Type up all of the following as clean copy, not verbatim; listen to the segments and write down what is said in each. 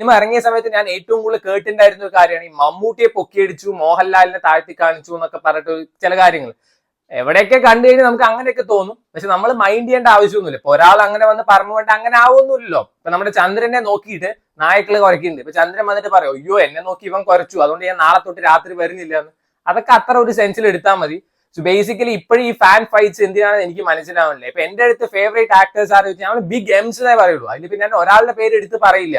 Cinema ഇറങ്ങിയ സമയത്ത് ഞാൻ ഏറ്റവും കൂടുതൽ കേട്ടിട്ടുണ്ടായിരുന്ന ഒരു കാര്യമാണ് ഈ മമ്മൂട്ടിയെ പൊക്കിയടിച്ചു, മോഹൻലാലിനെ താഴ്ത്തി കാണിച്ചു എന്നൊക്കെ പറഞ്ഞിട്ട് ചില കാര്യങ്ങൾ എവിടെയൊക്കെ കണ്ടു കഴിഞ്ഞാൽ നമുക്ക് അങ്ങനെയൊക്കെ തോന്നും. പക്ഷെ നമ്മൾ മൈൻഡ് ചെയ്യേണ്ട ആവശ്യമൊന്നുമില്ല. ഇപ്പൊ ഒരാൾ അങ്ങനെ വന്ന് പറഞ്ഞു കൊണ്ട് അങ്ങനെ ആവുമൊന്നുമില്ലല്ലോ. ഇപ്പൊ നമ്മുടെ ചന്ദ്രനെ നോക്കിയിട്ട് നായക്കള് കുറയ്ക്കുന്നുണ്ട്. ഇപ്പൊ ചന്ദ്രൻ വന്നിട്ട് പറയോ, അയ്യോ എന്നെ നോക്കി ഇവൻ കുറച്ചു, അതുകൊണ്ട് ഞാൻ നാളെ തൊട്ട് രാത്രി വരുന്നില്ല എന്ന്. അതൊക്കെ അത്ര ഒരു സെൻസിൽ എടുത്താൽ മതി. സോ ബേസിക്കലി ഇപ്പോഴും ഈ ഫാൻ ഫൈറ്റ്സ് എന്തിനാണെന്ന് എനിക്ക് മനസ്സിലാവുന്നില്ല. ഇപ്പൊ എന്റെ അടുത്ത് ഫേവറേറ്റ് ആക്ടേഴ്സ് ആരെന്ന് വെച്ചാൽ നമ്മൾ ബിഗ് എംസ് എന്നേ പറയുള്ളൂ. അതിൽ പിന്നെ ഞാൻ ഒരാളുടെ പേര് എടുത്ത് പറയില്ല.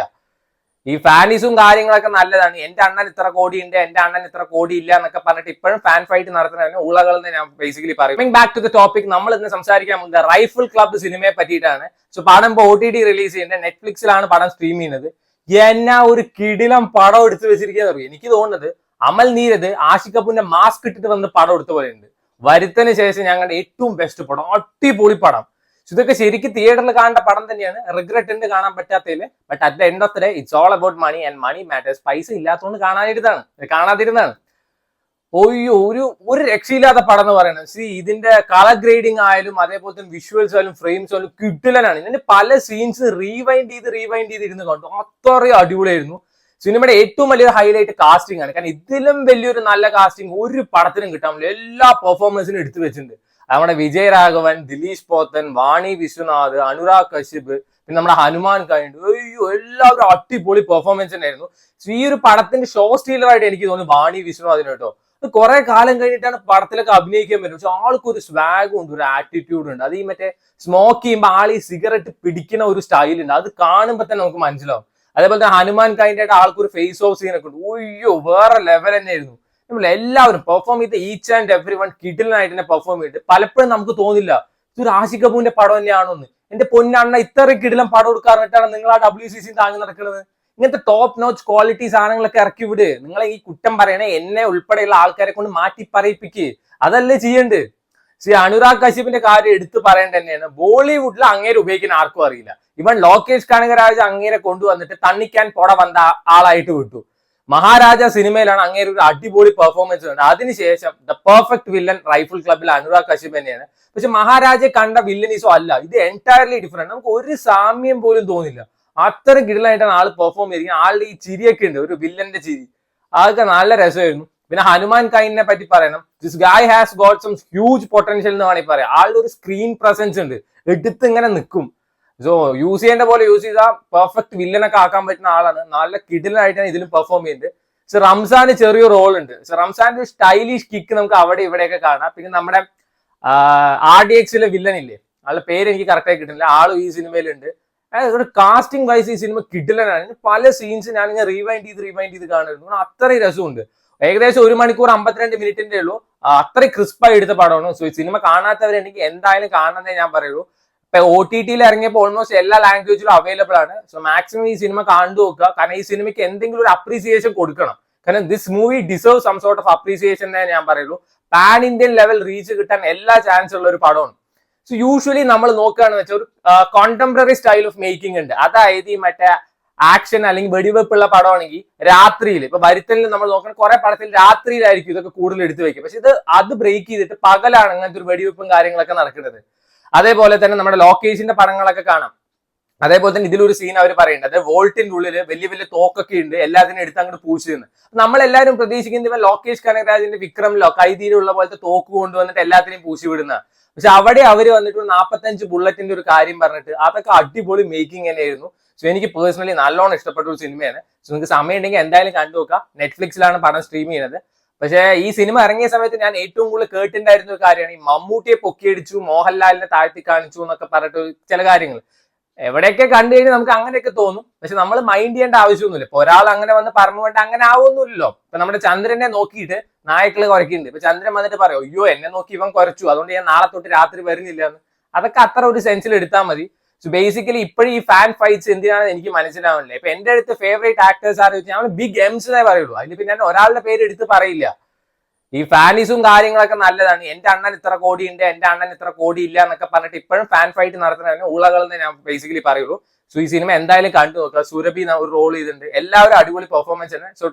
ഈ ഫാനിസും കാര്യങ്ങളൊക്കെ നല്ലതാണ്. എന്റെ അണ്ണൻ ഇത്ര കോടി ഉണ്ട്, എന്റെ അണ്ണൻ ഇത്ര കോടി ഇല്ല എന്നൊക്കെ പറഞ്ഞിട്ട് ഇപ്പോഴും ഫാൻ ഫൈറ്റ് നടത്തുന്നതിന് ഊളകൾ എന്ന് ഞാൻ ബേസിക്കലി പറയും. ബാക്ക് ടു ദ ടോപ്പിക്, നമ്മൾ ഇന്ന് സംസാരിക്കാൻ പോകുന്നത് റൈഫിൾ ക്ലബ്ബ് സിനിമയെ പറ്റിയിട്ടാണ്. സോ പടം ഇപ്പോൾ OTT റിലീസ് ചെയ്യുന്നത്, നെറ്റ്ഫ്ലിക്സിലാണ് പടം സ്ട്രീം ചെയ്യുന്നത്. എന്നാ ഒരു കിടിലം പടം എടുത്തു വെച്ചിരിക്കുന്നത്. എനിക്ക് തോന്നുന്നത് അമൽ നീരദ് ആഷിഖ് കപൂറിന്റെ മാസ്ക് ഇട്ടിട്ട് വന്ന് പടം എടുത്ത പോലെ ഉണ്ട്. വരുത്തതിന് ശേഷം ഞങ്ങളുടെ ഏറ്റവും ബെസ്റ്റ് പടം, അടിപൊളി പടം. ഇതൊക്കെ ശരിക്കും തിയേറ്ററിൽ കാണേണ്ട പടം തന്നെയാണ്. റിഗ്രറ്റ് ഉണ്ട് കാണാൻ പറ്റാത്തതില്. But at the end of the day it's all about money and money matters. പൈസ ഇല്ലാത്തതുകൊണ്ട് കാണാതിരുന്നതാണ്. ഒരു രക്ഷയില്ലാത്ത പടം എന്ന് പറയുന്നത്. ഇതിന്റെ കളർ ഗ്രേഡിംഗ് ആയാലും അതേപോലെ തന്നെ വിഷ്വൽസ് ആയാലും ഫ്രെയിംസ് ആയാലും കിട്ടിലനാണ്. ഇതിന്റെ പല സീൻസ് റീവൈൻഡ് ചെയ്ത് ഇരുന്ന് കണ്ടു. അത്രയും അടിപൊളിയായിരുന്നു. സിനിമയുടെ ഏറ്റവും വലിയൊരു ഹൈലൈറ്റ് കാസ്റ്റിംഗ് ആണ്. കാരണം ഇതിലും വലിയൊരു നല്ല കാസ്റ്റിംഗ് ഒരു പടത്തിനും കിട്ടാൻ പറ്റില്ല. എല്ലാ പെർഫോമൻസിനും എടുത്തു വെച്ചിട്ടുണ്ട്. നമ്മുടെ വിജയ് രാഘവൻ, ദിലീഷ് പോത്തൻ, വാണി വിശ്വനാഥ്, അനുരാഗ് കശ്യപ്, പിന്നെ നമ്മുടെ ഹനുമാൻ കൈണ്ട്, എല്ലാവരും അടിപൊളി പെർഫോമൻസ് തന്നെയായിരുന്നു. ഈ ഒരു പടത്തിന്റെ ഷോ സ്റ്റീലറായിട്ട് എനിക്ക് തോന്നുന്നു വാണി വിശ്വനാഥിന് കേട്ടോ. കുറെ കാലം കഴിഞ്ഞിട്ടാണ് പടത്തിലൊക്കെ അഭിനയിക്കാൻ പറ്റും. പക്ഷെ ആൾക്കൊരു സ്വാഗും ഉണ്ട്, ഒരു ആറ്റിറ്റ്യൂഡ് ഉണ്ട്. അത് ഈ മറ്റേ സ്മോക്ക് ചെയ്യുമ്പോൾ ആൾ ഈ സിഗരറ്റ് പിടിക്കുന്ന ഒരു സ്റ്റൈൽ ഉണ്ട്. അത് കാണുമ്പോൾ തന്നെ നമുക്ക് മനസ്സിലാവും. അതേപോലെ തന്നെ ഹനുമാൻ കൈൻഡ് ആൾക്കൊരു ഫേസ് ഓഫ് സീനൊക്കെ ഉണ്ട്. വേറെ ലെവൽ തന്നെയായിരുന്നു. എല്ലാവരും പെർഫോം ചെയ്ത് ഈച്ച് ആൻഡ് എവറി വൺ കിഡിലിനായിട്ട് തന്നെ പെർഫോം ചെയ്തിട്ട് പലപ്പോഴും നമുക്ക് തോന്നില്ല ഇതൊരു ആഷിഖ് കപൂറിന്റെ പടം തന്നെയാണോന്ന്. എന്റെ പൊന്നണ്ണ ഇത്ര കിടിലം പടം എടുക്കാറിട്ടാണ് നിങ്ങൾ ആ WCC താങ്ങി നടക്കുന്നത്. ഇങ്ങനത്തെ ടോപ്പ് നോച്ച് ക്വാളിറ്റി സാധനങ്ങളൊക്കെ ഇറക്കി വിട്. നിങ്ങളെ ഈ കുറ്റം പറയണേ എന്നെ ഉൾപ്പെടെയുള്ള ആൾക്കാരെ കൊണ്ട് മാറ്റി പറയിപ്പിക്ക്. അതല്ലേ ചെയ്യേണ്ടത്. അനുരാഗ് കശ്യപിന്റെ കാര്യം എടുത്തു പറയേണ്ട തന്നെയാണ്. ബോളിവുഡിൽ അങ്ങേരെ ഉപയോഗിക്കാൻ ആർക്കും അറിയില്ല. ഇവൻ ലോകേഷ് കനകരാജ് അങ്ങേരെ കൊണ്ടുവന്നിട്ട് തണ്ണിക്കാൻ പൊട വന്ന ആളായിട്ട് വിട്ടു. മഹാരാജ സിനിമയിലാണ് അങ്ങേര് ഒരു അടിപൊളി പെർഫോമൻസ് ഉണ്ട്. അതിനുശേഷം ദ പെർഫെക്റ്റ് വില്ലൻ റൈഫിൾ ക്ലബിൽ അനുരാഗ് കശ്യപ് തന്നെയാണ്. പക്ഷെ മഹാരാജയെ കണ്ട വില്ലനീസോ അല്ല, ഇത് എൻറ്റയർലി ഡിഫറെന്റ്. നമുക്ക് ഒരു സാമ്യം പോലും തോന്നില്ല. അത്ര കിടലായിട്ടാണ് ആള് പെർഫോം ചെയ്തിരിക്കുന്നത്. ആളുടെ ഈ ചിരിയൊക്കെ ഉണ്ട്, ഒരു വില്ലന്റെ ചിരി, അതൊക്കെ നല്ല രസമായിരുന്നു. പിന്നെ ഹനുമാൻ കൈനെ പറ്റി പറയണം. This guy has got some huge potential എന്ന് വേണമെങ്കിൽ പറയാം. ആളുടെ ഒരു സ്ക്രീൻ പ്രസൻസ് ഉണ്ട്, എടുത്ത് ഇങ്ങനെ നിൽക്കും. സോ യൂസ് ചെയ്യേണ്ട പോലെ യൂസ് ചെയ്താൽ പെർഫെക്റ്റ് വില്ലനൊക്കെ ആക്കാൻ പറ്റുന്ന ആളാണ്. നല്ല കിടിലായിട്ടാണ് ഇതിലും പെർഫോം ചെയ്യുന്നത്. സോ റംസാന് ചെറിയൊരു റോൾ ഉണ്ട്. സോ റംസാന്റെ സ്റ്റൈലിഷ് കിക്ക് നമുക്ക് അവിടെ ഇവിടെയൊക്കെ കാണാം. പിന്നെ നമ്മുടെ RDXലെ വില്ലൻ ഇല്ലേ, ആളുടെ പേര് എനിക്ക് കറക്റ്റായി കിട്ടുന്നില്ല, ആളും ഈ സിനിമയിലുണ്ട്. ഒരു കാസ്റ്റിംഗ് വൈസ് ഈ സിനിമ കിടിലനാണ്. പല സീൻസ് ഞാനിങ്ങനെ റീവൈൻഡ് ചെയ്ത് കാണുന്നു. അത്രയും രസമുണ്ട്. ഏകദേശം 1 മണിക്കൂർ 52 മിനിറ്റിന്റെ ഉള്ളൂ. അത്രയും ക്രിസ്പായി എടുത്ത പടമാണ്. സോ ഈ സിനിമ കാണാത്തവരെനിക്ക് എന്തായാലും കാണണമെന്നേ ഞാൻ പറയുള്ളൂ. ഇപ്പൊ OTTയിൽ ഇറങ്ങിയപ്പോൾ ഓൾമോസ്റ്റ് എല്ലാ ലാംഗ്വേജിലും അവൈലബിൾ ആണ്. സോ മാക്സിമം ഈ സിനിമ കണ്ടു നോക്കുക. കാരണം ഈ സിനിമയ്ക്ക് എന്തെങ്കിലും ഒരു അപ്രീസിയേഷൻ കൊടുക്കണം. കാരണം this movie deserve some sort of appreciation എന്നേ ഞാൻ പറയുള്ളൂ. പാൻ ഇന്ത്യൻ ലെവൽ റീച്ച് കിട്ടാൻ എല്ലാ ചാൻസ് ഉള്ള ഒരു പടമാണ്. സോ യൂഷ്വലി നമ്മൾ നോക്കുകയാണെന്ന് വെച്ചാൽ ഒരു കോണ്ടംപററി സ്റ്റൈൽ ഓഫ് മേക്കിംഗ് ഉണ്ട്. അതായത് ഈ മറ്റേ ആക്ഷൻ അല്ലെങ്കിൽ വെടിവെപ്പുള്ള പടമാണെങ്കിൽ രാത്രിയിൽ, ഇപ്പൊ വരുത്തലിൽ നമ്മൾ നോക്കണം, കുറെ പടത്തിൽ രാത്രിയിലായിരിക്കും ഇതൊക്കെ കൂടുതൽ എടുത്തു വെക്കുക. പക്ഷെ അത് ബ്രേക്ക് ചെയ്തിട്ട് പകലാണ് അങ്ങനത്തെ ഒരു വെടിവെപ്പും കാര്യങ്ങളൊക്കെ നടക്കുന്നത്. അതേപോലെ തന്നെ നമ്മുടെ ലോക്കേഷിന്റെ പടങ്ങളൊക്കെ കാണാം. അതേപോലെ തന്നെ ഇതിലൊരു സീൻ അവർ പറയുന്നുണ്ട്, അതായത് വോൾട്ടിന്റെ ഉള്ളിൽ വലിയ വലിയ തോക്കൊക്കെ ഉണ്ട്, എല്ലാത്തിനും എടുത്ത് അങ്ങോട്ട് പൂശുന്നു. നമ്മളെല്ലാവരും പ്രതീക്ഷിക്കുന്നത് ഇവൻ ലോകേഷ് കനകരാജിന്റെ വിക്രമിലോ കൈതീലുള്ള പോലത്തെ തോക്ക് കൊണ്ടുവന്നിട്ട് എല്ലാത്തിനെയും പൂശി വിടുന്ന. പക്ഷെ അവിടെ അവർ വന്നിട്ട് 45 ബുള്ളറ്റിന്റെ ഒരു കാര്യം പറഞ്ഞിട്ട് അതൊക്കെ അടിപൊളി മേക്കിംഗ് തന്നെയായിരുന്നു. സോ എനിക്ക് പേഴ്സണലി നല്ലോണം ഇഷ്ടപ്പെട്ട ഒരു സിനിമയാണ്. സോ നിങ്ങൾക്ക് സമയം ഉണ്ടെങ്കിൽ എന്തായാലും കണ്ടു നോക്കാം. നെറ്റ്ഫ്ലിക്സിലാണ് പടം സ്ട്രീം ചെയ്യുന്നത്. പക്ഷേ ഈ സിനിമ ഇറങ്ങിയ സമയത്ത് ഞാൻ ഏറ്റവും കൂടുതൽ കേട്ടിട്ടുണ്ടായിരുന്ന ഒരു കാര്യമാണ് ഈ മമ്മൂട്ടിയെ പൊക്കിയടിച്ചു, മോഹൻലാലിനെ താഴ്ത്തി കാണിച്ചു എന്നൊക്കെ പറഞ്ഞിട്ട് ചില കാര്യങ്ങൾ എവിടെയൊക്കെ കണ്ടു കഴിഞ്ഞാൽ നമുക്ക് അങ്ങനെയൊക്കെ തോന്നും. പക്ഷെ നമ്മൾ മൈൻഡ് ചെയ്യേണ്ട ആവശ്യമൊന്നുമില്ല. ഇപ്പൊ ഒരാൾ അങ്ങനെ വന്ന് പറഞ്ഞുകൊണ്ട് അങ്ങനെ ആവുമൊന്നുമില്ലല്ലോ. ഇപ്പൊ നമ്മുടെ ചന്ദ്രനെ നോക്കിയിട്ട് നായക്കള് കുറയ്ക്കുന്നുണ്ട്. ഇപ്പൊ ചന്ദ്രൻ വന്നിട്ട് പറയോ, അയ്യോ എന്നെ നോക്കി ഇവൻ കുറച്ചു, അതുകൊണ്ട് ഞാൻ നാളെ തൊട്ട് രാത്രി വരുന്നില്ല എന്ന്. അതൊക്കെ അത്ര ഒരു സെൻസിൽ എടുത്താൽ മതി. സോ ബേസിക്കലി ഇപ്പോഴും ഈ ഫാൻ ഫൈറ്റ്സ് എന്തിനാണെന്ന് എനിക്ക് മനസ്സിലാവുന്നില്ല. ഇപ്പൊ എന്റെ അടുത്ത് ഫേവറേറ്റ് ആക്ടേഴ്സ് ആരെന്ന് വെച്ചാൽ നമ്മൾ ബിഗ് എംസ് എന്നേ പറയുള്ളൂ. അതിൽ പിന്നെ ഞാൻ ഒരാളുടെ പേര് എടുത്ത് പറയില്ല. ഈ ഫാനിസും കാര്യങ്ങളൊക്കെ നല്ലതാണ്. എന്റെ അണ്ണൻ ഇത്ര കോടി ഉണ്ട്, എന്റെ അണ്ണൻ ഇത്ര കോടി ഇല്ല എന്നൊക്കെ പറഞ്ഞിട്ട് ഇപ്പോഴും ഫാൻ ഫൈറ്റ് നടത്തുന്നതിന് ഊളകൾ എന്ന് ഞാൻ ബേസിക്കലി പറയുള്ളൂ. സോ ഈ സിനിമ എന്തായാലും കണ്ടു നോക്കുക. സുരഭി ഒരു റോൾ ചെയ്തിട്ടുണ്ട്. എല്ലാവരും അടിപൊളി പെർഫോമൻസ് ആണ്. സോ